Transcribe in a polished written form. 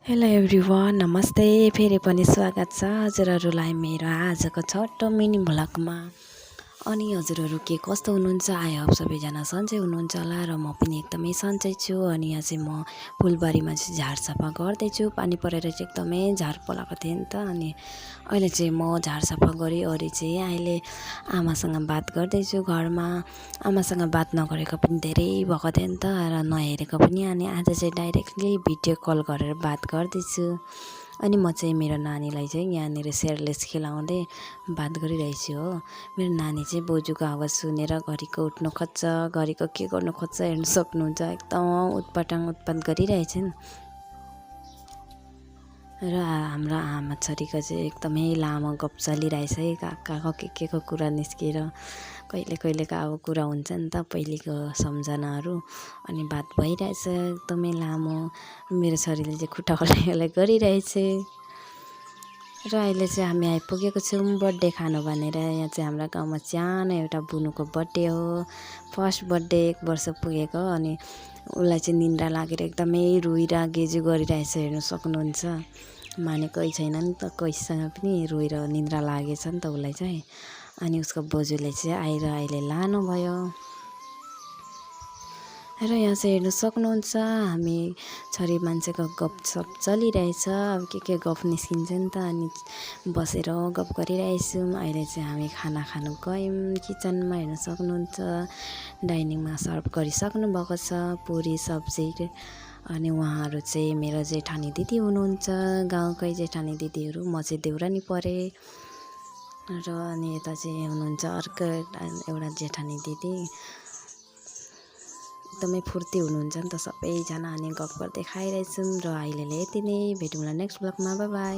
Hello everyone, नमस्ते। फेरि पनि स्वागत छ हजुरहरूलाई मेरो आजको छोटो मिनी भ्लगमा। अनि हजुरहरू के कस्तो हुनुहुन्छ? आई होप सबैजना सन्चै हुनुहुन्छ होला र म पनि एकदमै सन्चै छु। अनि यहाँ चाहिँ म फुलबारीमा चाहिँ झार सफा गर्दैछु। पानी परेर चाहिँ एकदमै झार पलाएको थिएँ नि त। अनि अहिले चाहिँ म झार सफा गरिओरि चाहिँ अहिले आमासँग बात गर्दैछु घरमा। आमासँग बात नगरेको पनि धेरै भएको थियो नि त र नहेरेको पनि। अनि आज चाहिँ डाइरेक्टली भिडियो कल गरेर बात गर्दैछु। अनि म चाहिँ मेरो नानीलाई चाहिँ यहाँनिर सेयरलेस खिलाउँदै बात गरिरहेछु हो। मेरो नानी चाहिँ बोजूको आवाज सुनेर घरिको उठ्नु खोज्छ, घरिको के गर्नु खोज्छ हेर्नु सक्नुहुन्छ। एकदम उत्पात गरिरहेछन्। र हाम्रो आमा छोरीको चाहिँ एकदमै लामो गफ चलिरहेछ है। काकाको के को कुरा निस्किएर कहिलेको अब कुरा हुन्छ नि त, पहिलेको सम्झनाहरू। अनि बात भइरहेछ एकदमै लामो। मेरो छोरीले चाहिँ खुट्टा हल्लाइ गरिरहेछ। र अहिले चाहिँ हामी आइपुगेको छौँ बर्थडे खानु भनेर। यहाँ चाहिँ हाम्रो गाउँमा सानो एउटा बुनुको बर्थडे हो, फर्स्ट बर्थडे, 1 वर्ष पुगेको। अनि उसलाई चाहिँ निन्द्रा लागेर एकदमै रोएर गेजु गरिरहेछ, हेर्नु सक्नुहुन्छ। मानेकै छैन नि त, कैसँग पनि रोएर निन्द्रा लागेछ नि त उसलाई चाहिँ। अनि उसको बोजूले चाहिँ आएर अहिले लानुभयो। र यहाँ चाहिँ हेर्नु सक्नुहुन्छ हामी छोरी मान्छेको गफसफ चलिरहेछ। अब के गफ निस्किन्छ नि त। अनि बसेर गफ गरिरहेछौँ। अहिले चाहिँ हामी खाना खानु गयौँ किचनमा, हेर्नु सक्नुहुन्छ। डाइनिङमा सर्भ गरिसक्नु भएको छ पुरी सब्जी। अनि उहाँहरू चाहिँ मेरो जेठानी दिदी हुनुहुन्छ, गाउँकै जेठानी दिदीहरू। म चाहिँ देउरानी परेँ। र अनि यता चाहिँ हुनुहुन्छ अर्को एउटा जेठानी दिदी, एकदमै फुर्ती हुनुहुन्छ नि त सबैजना। अनि गफ गर्दै खाइरहेछौँ। र अहिलेलाई यति नै, भेटौँला नेक्स्ट ब्लगमा। Bye by.